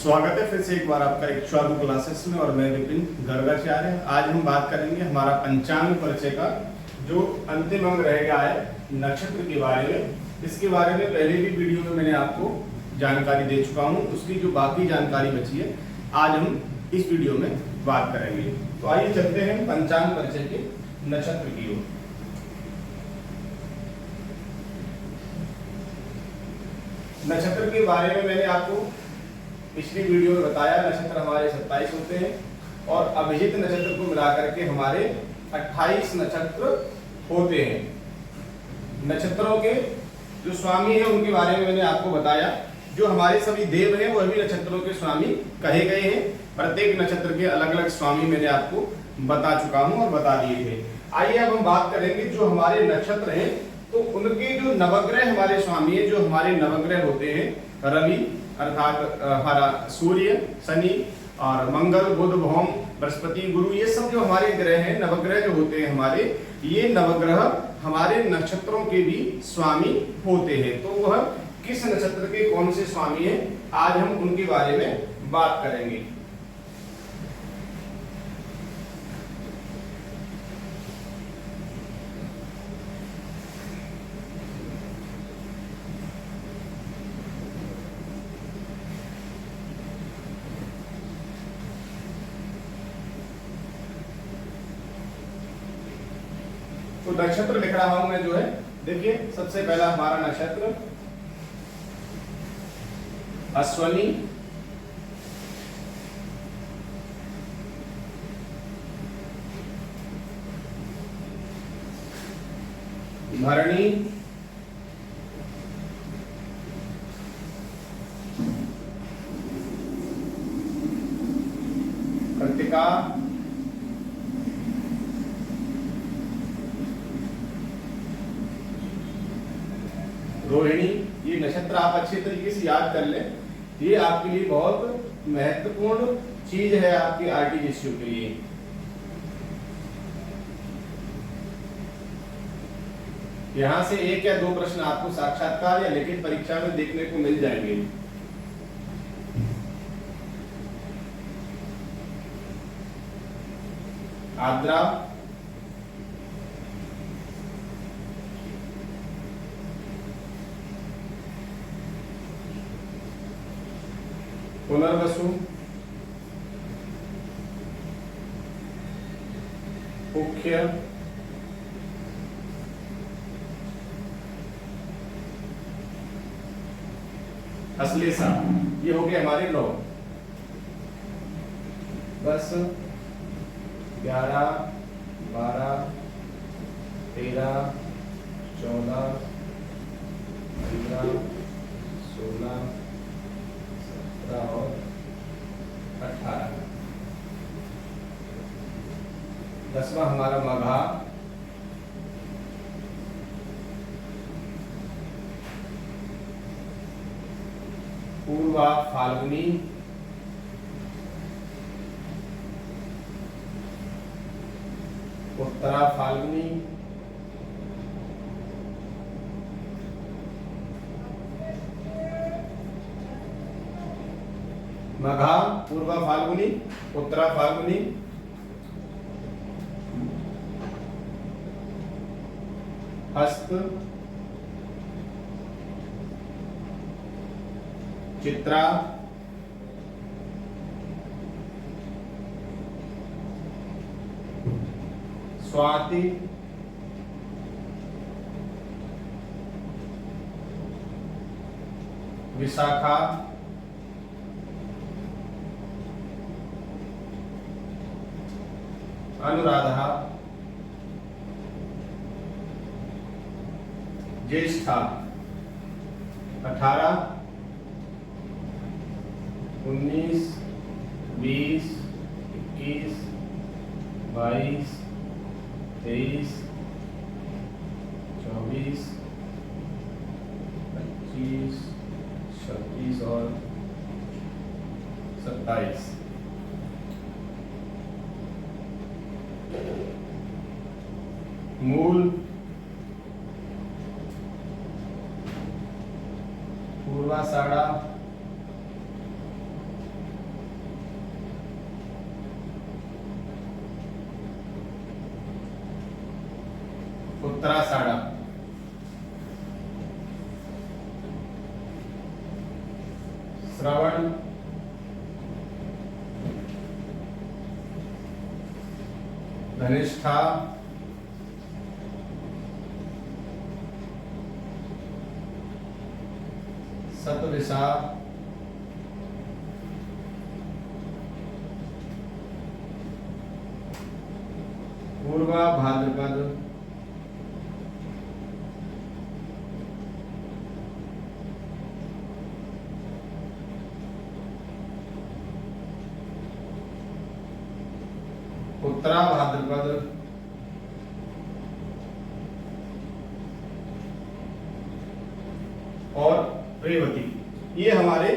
स्वागत है फिर से एक बार आपका इक्ष्वाकु क्लासेस में। और मैं विपिन गर्गाचार्य। आज हम बात करेंगे हमारा पंचांग परिचय का जो अंतिम अंग रह गया है नक्षत्र के बारे में। इसके बारे में पहले भी वीडियो में मैंने आपको जानकारी दे चुका हूँ। उसकी जो बाकी जानकारी बची है आज हम इस वीडियो में बात करेंगे। तो आइए चलते हैं पंचांग परिचय के नक्षत्र की ओर। नक्षत्र के बारे में मैंने आपको पिछली वीडियो में बताया। नक्षत्र हमारे 27 होते हैं और अभिजित नक्षत्र को मिलाकर के हमारे 28 नक्षत्र होते हैं। नक्षत्रों के जो स्वामी हैं उनके बारे में मैंने आपको बताया। जो हमारे सभी देव हैं वह भी नक्षत्रों के स्वामी कहे गए हैं। प्रत्येक नक्षत्र के अलग अलग स्वामी मैंने आपको बता चुका हूं और बता दिए थे। आइए अब हम बात करेंगे जो हमारे नक्षत्र हैं तो उनके जो नवग्रह हमारे स्वामी है। जो हमारे नवग्रह होते हैं रवि अर्थात हमारा सूर्य, शनि और मंगल, बुध, भौम, बृहस्पति, गुरु, ये सब जो हमारे ग्रह हैं नवग्रह जो होते हैं हमारे, ये नवग्रह हमारे नक्षत्रों के भी स्वामी होते हैं। तो वह किस नक्षत्र के कौन से स्वामी हैं आज हम उनके बारे में बात करेंगे। तो नक्षत्र लिख रहा हूं मैं जो है, देखिए सबसे पहला हमारा नक्षत्र अश्वनी, भरणी, कृत्तिका, रोहिणी। ये नक्षत्र आप अच्छे तरीके से याद कर लें। ये आपके लिए बहुत महत्वपूर्ण चीज है आपके आरटीजीएसयू के लिए। यहां से एक या दो प्रश्न आपको साक्षात्कार या लिखित परीक्षा में देखने को मिल जाएंगे। आद्रा, पुनर्वसु, मुख्य, अश्लेषा। ये हो गए हमारे 9, 10, 11, 12, 13, 14, 15, 16 और 18। 10वां हमारा मघा, पूर्वा फाल्गुनी, उत्तरा फाल्गुनी, मघा, पूर्वा फाल्गुनी, उत्तरा फाल्गुनी, हस्त, चित्रा, स्वाति, विशाखा, अनुराधा, ज्येष्ठा। 18, 19, 20, 21, 22, 23, 24, 25, 26 और 27। मूल, पूर्वाषाढ़ा, उत्तराषाढ़ा, श्रवण, धनिष्ठा, शतभिषा, पूर्वा भाद्रपद, उत्तरा भाद्रपद, और रेवती। ये हमारे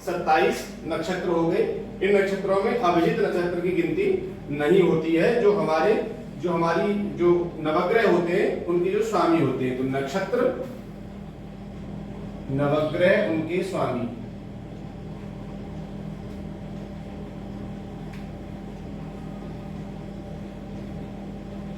27 नक्षत्र हो गए। इन नक्षत्रों में अभिजित नक्षत्र की गिनती नहीं होती है, जो हमारी जो नवग्रह होते हैं उनके जो स्वामी होते हैं। तो नक्षत्र, नवग्रह, उनके स्वामी।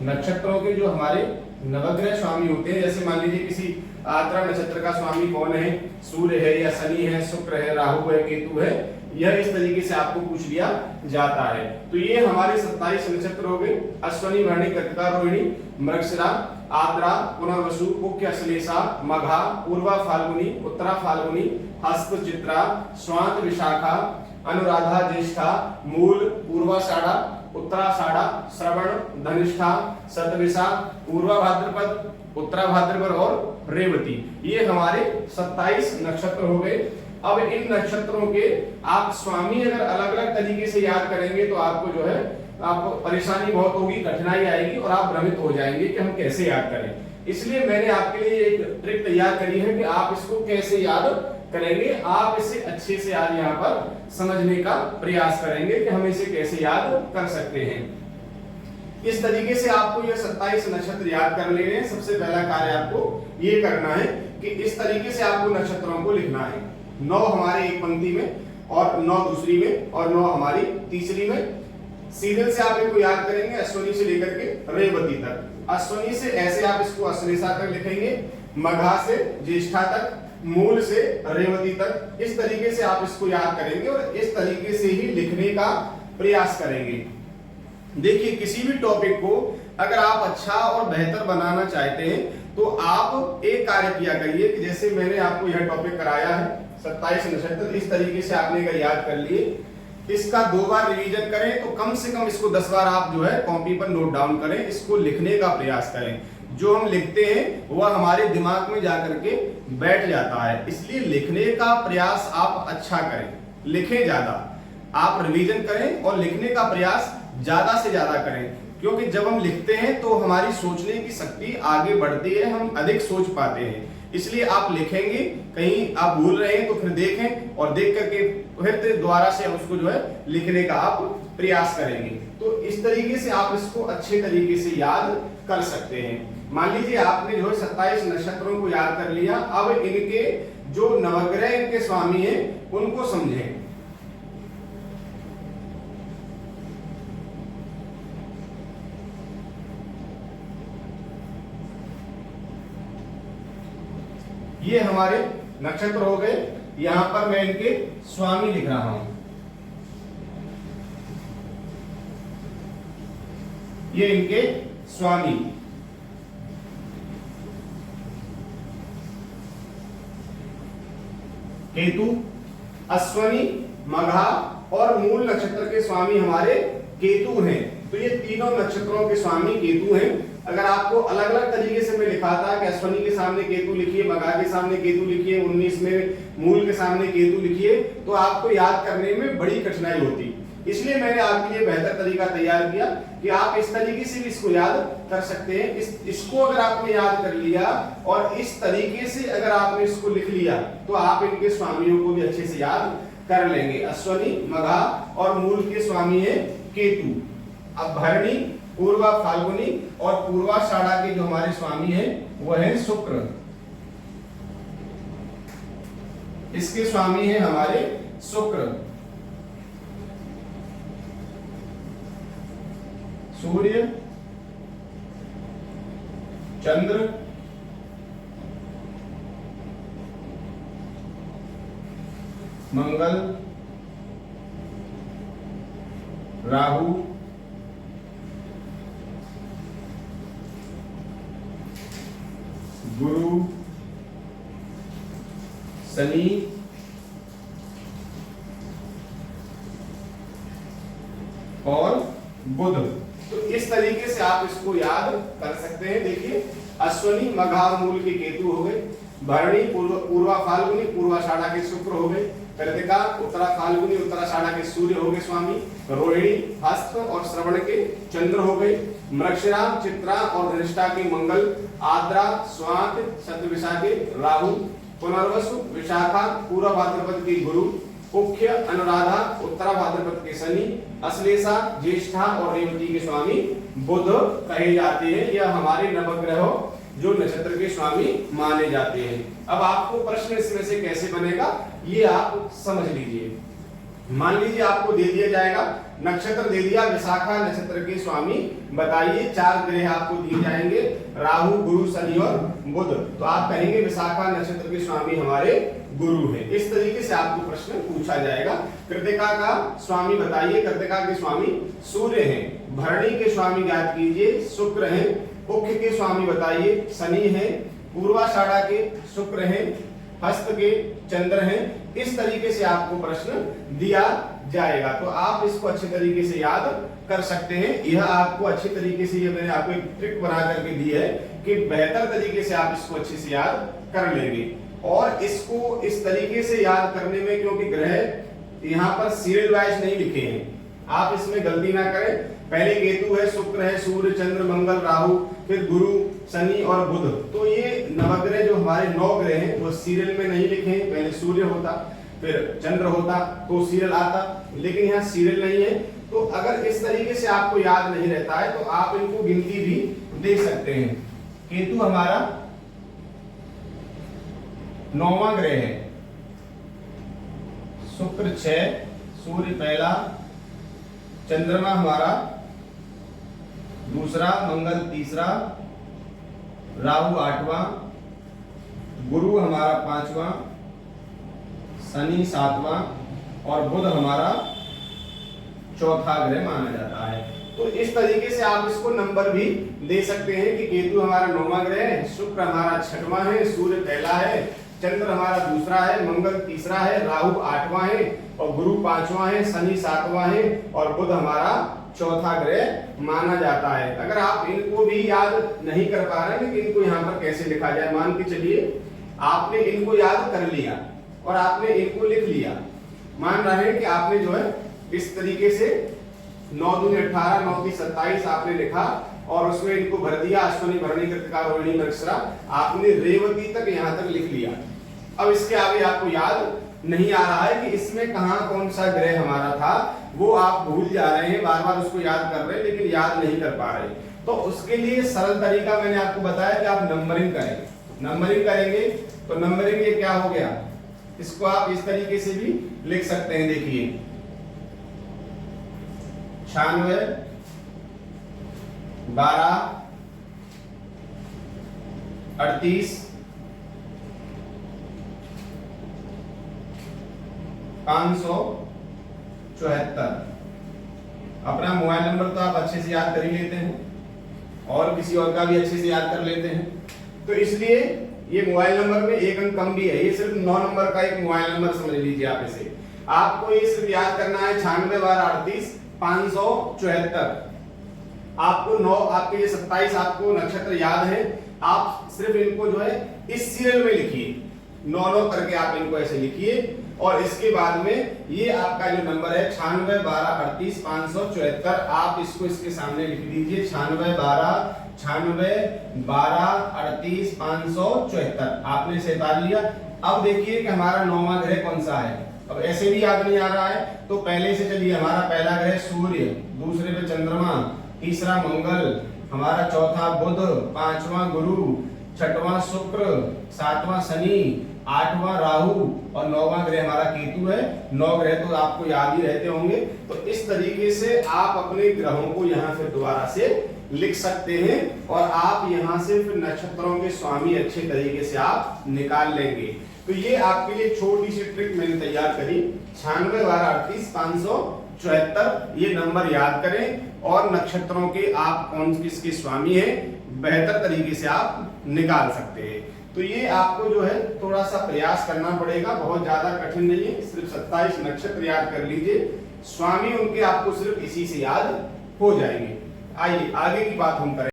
नक्षत्रों के जो हमारे नवग्रह स्वामी होते हैं, जैसे मान लीजिए किसी आर्द्रा नक्षत्र का स्वामी कौन है, सूर्य है या शनि है, शुक्र है, राहु है, केतु है, यह इस तरीके से आपको पूछ लिया जाता है। तो ये हमारे 27 नक्षत्र हो गए। अश्वनी, भरणी, कृतिका, रोहिणी, मृगशिरा, आर्द्रा, पुनर्वसु, पुष्य, अश्लेषा, मघा, पूर्वा फाल्गुनी, उत्तरा फाल्गुनी, हस्त, चित्रा, स्वात, विशाखा, अनुराधा, ज्येष्ठा, मूल, पूर्वाषाढ़ा, उत्तराषाढ़ा, श्रवण, धनिष्ठा, शतभिषा, पूर्वा भाद्रपद, उत्तरा भाद्रपद और रेवती। ये हमारे 27 नक्षत्र हो गए। अब इन नक्षत्रों के आप स्वामी अगर अलग अलग तरीके से याद करेंगे तो आपको जो है आपको परेशानी बहुत होगी, कठिनाई आएगी और आप भ्रमित हो जाएंगे कि हम कैसे याद करें। इसलिए मैंने आपके लिए एक ट्रिक तैयार करी है कि आप इसको कैसे याद करेंगे। आप इसे अच्छे से आज यहाँ पर समझने का प्रयास करेंगे कि हम इसे कैसे याद कर सकते हैं। इस तरीके से आपको ये 27 नक्षत्र याद कर लेने हैं। सबसे पहला कार्य आपको ये करना है कि इस तरीके से आपको नक्षत्रों को लिखना है। 9 हमारे एक पंक्ति में और 9 दूसरी में और 9 हमारी तीसरी में। सीरियल से आप इनको याद करेंगे, अश्विनी से लेकर के रेवती तक। अश्विनी से ऐसे आप इसको अश्लेषा तक लिखेंगे, मघा से ज्येष्ठा तक, मूल से रेवती तक। इस तरीके से आप इसको याद करेंगे और इस तरीके से ही लिखने का प्रयास करेंगे। देखिए, किसी भी टॉपिक को अगर आप अच्छा और बेहतर बनाना चाहते हैं तो आप एक कार्य किया करिए कि जैसे मैंने आपको यह टॉपिक कराया है 27 नक्षत्र, इस तरीके से आपने अगर याद कर लिए, इसका 2 बार रिवीजन करें तो कम से कम इसको 10 बार आप जो है कॉपी पर नोट डाउन करें, इसको लिखने का प्रयास करें। जो हम लिखते हैं वह हमारे दिमाग में जाकर के बैठ जाता है, इसलिए लिखने का प्रयास आप अच्छा करें, लिखें ज्यादा, आप रिवीजन करें और लिखने का प्रयास ज्यादा से ज्यादा करें। क्योंकि जब हम लिखते हैं तो हमारी सोचने की शक्ति आगे बढ़ती है, हम अधिक सोच पाते हैं। इसलिए आप लिखेंगे, कहीं आप भूल रहे हैं तो फिर देखें और देख करके फिर दोबारा से उसको जो है लिखने का आप प्रयास करेंगे। तो इस तरीके से आप इसको अच्छे तरीके से याद कर सकते हैं। मान लीजिए आपने जो है 27 नक्षत्रों को याद कर लिया। अब इनके जो नवग्रह इनके स्वामी हैं उनको समझें। ये हमारे नक्षत्र हो गए। यहां पर मैं इनके स्वामी लिख रहा हूं। ये इनके स्वामी। केतु, अश्वनी, मघा और मूल नक्षत्र के स्वामी हमारे केतु हैं। तो ये तीनों नक्षत्रों के स्वामी केतु हैं। अगर आपको अलग अलग तरीके से मैं लिखाता कि अश्वनी के सामने केतु लिखिए, मघा के सामने केतु लिखिए, 19 में मूल के सामने केतु लिखिए, तो आपको याद करने में बड़ी कठिनाई होती। इसलिए मैंने आपके लिए बेहतर तरीका तैयार किया कि आप इस तरीके से भी इसको याद कर सकते हैं। इसको अगर आपने याद कर लिया और इस तरीके से अगर आपने इसको लिख लिया तो आप इनके स्वामियों को भी अच्छे से याद कर लेंगे। अश्वनी, मघा और मूल के स्वामी है केतु। अब भरणी, पूर्वा फाल्गुनी और पूर्वाषाढ़ा के जो हमारे स्वामी हैं वह है शुक्र। इसके स्वामी हैं हमारे शुक्र। सूर्य, चंद्र, मंगल, राहु, गुरु, शनि और बुध। तो इस तरीके से आप इसको याद कर सकते हैं। देखिए, अश्विनी मघा मूल के केतु हो गए, भरणी पूर्वा फाल्गुनी पूर्वाषाढ़ा के शुक्र हो गए, कृतिका उत्तरा फाल्गुनी उत्तराषाढ़ा के सूर्य हो गए स्वामी, रोहिणी हस्त और श्रवण के चंद्र हो गए, मृगशिरा चित्रा और धनिष्ठा के मंगल, आद्रा स्वात शतभिषा के राहु, पुनर्वसु विशाखा पूर्व भाद्रपद के गुरु, मुख्य अनुराधा उत्तरा भाद्रपद के शनि, अश्लेषा ज्येष्ठा और रेवती के स्वामी बुध कहे जाते हैं। यह हमारे नवग्रहों जो नक्षत्र के स्वामी माने जाते हैं। अब आपको प्रश्न इसमें से कैसे बनेगा ये आप समझ लीजिए। मान लीजिए आपको दे दिया जाएगा, नक्षत्र दे दिया विशाखा नक्षत्र के स्वामी बताइए, 4 ग्रह आपको दिए जाएंगे, राहु गुरु शनि और बुध। तो आप कहेंगे विशाखा नक्षत्र के स्वामी हमारे गुरु है। इस तरीके से आपको प्रश्न पूछा जाएगा। कृतिका का स्वामी बताइए, कृतिका के स्वामी सूर्य हैं, भरणी के स्वामी ज्ञात कीजिए शुक्र हैं, मुख्य के स्वामी बताइए शनि है, पूर्वाषाढ़ा के शुक्र हैं, हस्त के चंद्र हैं। इस तरीके से आपको प्रश्न दिया जाएगा। तो आप इसको अच्छे तरीके से याद कर सकते हैं। यह आपको अच्छे तरीके से, ये मैंने आपको एक ट्रिक बना करके दी है कि बेहतर तरीके से आप इसको अच्छे से याद कर लेंगे। और इसको इस तरीके से याद करने में, क्योंकि ग्रह यहाँ पर सीरियल वाइज नहीं लिखे हैं, आप इसमें गलती ना करें। पहले केतु है, शुक्र है, सूर्य चंद्र मंगल राहु, फिर गुरु शनि और बुध। तो ये नवग्रह जो हमारे 9 ग्रह हैं वो सीरियल में नहीं लिखे हैं। पहले सूर्य होता, फिर चंद्र होता तो सीरियल आता, लेकिन यहाँ सीरियल नहीं है। तो अगर इस तरीके से आपको याद नहीं रहता है तो आप इनको गिनती भी दे सकते हैं। केतु हमारा 9वां ग्रह है, शुक्र 6, सूर्य पहला, चंद्रमा हमारा दूसरा, मंगल तीसरा, राहु 8वां, गुरु हमारा 5वां, शनि 7वां और बुध हमारा चौथा ग्रह माना जाता है। तो इस तरीके से आप इसको नंबर भी दे सकते हैं कि केतु हमारा 9वां ग्रह है, शुक्र हमारा 6वां है, सूर्य पहला है, चंद्र हमारा दूसरा है, मंगल तीसरा है, राहु 8वां है और गुरु 5वां है, शनि 7वां है और बुध हमारा चौथा ग्रह माना जाता है। अगर आप इनको भी याद नहीं कर पा रहे हैं कि इनको यहाँ पर कैसे लिखा जाए, मान के चलिए आपने इनको याद कर लिया और आपने इनको लिख लिया। मान रहे हैं कि आपने जो है इस तरीके से 9 दूनी 18, 9 की 27 आपने लिखा और उसमें इनको भर दिया, अश्विनी भरणी कृतिका रोहिणी मृगशिरा, आपने रेवती तक यहाँ तक लिख लिया। अब इसके आगे आपको याद नहीं आ रहा है कि इसमें कहाँ कौन सा ग्रह हमारा था, वो आप भूल जा रहे हैं, बार बार उसको याद कर रहे हैं लेकिन याद नहीं कर पा रहे। तो उसके लिए सरल तरीका मैंने आपको बताया कि आप नंबरिंग करें। नंबरिंग करेंगे तो नंबरिंग ये क्या हो गया, इसको आप इस तरीके से भी लिख सकते हैं। देखिए 96, 12, 38, 574। अपना मोबाइल नंबर तो आप अच्छे से याद कर ही लेते हैं और किसी और का भी अच्छे से याद कर लेते हैं। तो इसलिए ये मोबाइल नंबर में एक अंक कम भी है, ये सिर्फ 9 नंबर का एक मोबाइल नंबर समझ लीजिए आप इसे। आपको ये सिर्फ याद करना है 96, 12, 38, 574। आपको 9, आपके ये 27 आपको नक्षत्र याद है, आप सिर्फ इनको जो है इस सीरियल में लिखिए, 9 करके आप इनको ऐसे लिखिए और इसके बाद में ये आपका जो नंबर है 96, 12, 38, 574, आप इसको इसके सामने लिख दीजिए 96, 12, 38, 574। आपने इसे उतार लिया। अब देखिए कि हमारा 9वां ग्रह कौन सा है। अब ऐसे भी याद नहीं आ रहा है तो पहले से चलिए, हमारा पहला ग्रह सूर्य, दूसरे पे चंद्रमा, तीसरा मंगल, हमारा चौथा बुध, 5वां गुरु, 6वां शुक्र, 7वां शनि, 8वां राहु और 9वां ग्रह हमारा केतु है। 9 ग्रह तो आपको याद ही रहते होंगे। तो इस तरीके से आप अपने ग्रहों को यहाँ फिर दोबारा से लिख सकते हैं और आप यहाँ से फिर नक्षत्रों के स्वामी अच्छे तरीके से आप निकाल लेंगे। तो ये आपके लिए छोटी सी ट्रिक मैंने तैयार करी। 96 12 38 574 ये नंबर याद करें और नक्षत्रों के आप कौन किसके स्वामी हैं बेहतर तरीके से आप निकाल सकते हैं। तो ये आपको जो है थोड़ा सा प्रयास करना पड़ेगा, बहुत ज्यादा कठिन नहीं है। सिर्फ 27 नक्षत्र याद कर लीजिए, स्वामी उनके आपको सिर्फ इसी से याद हो जाएंगे। आइए आगे की बात हम करें।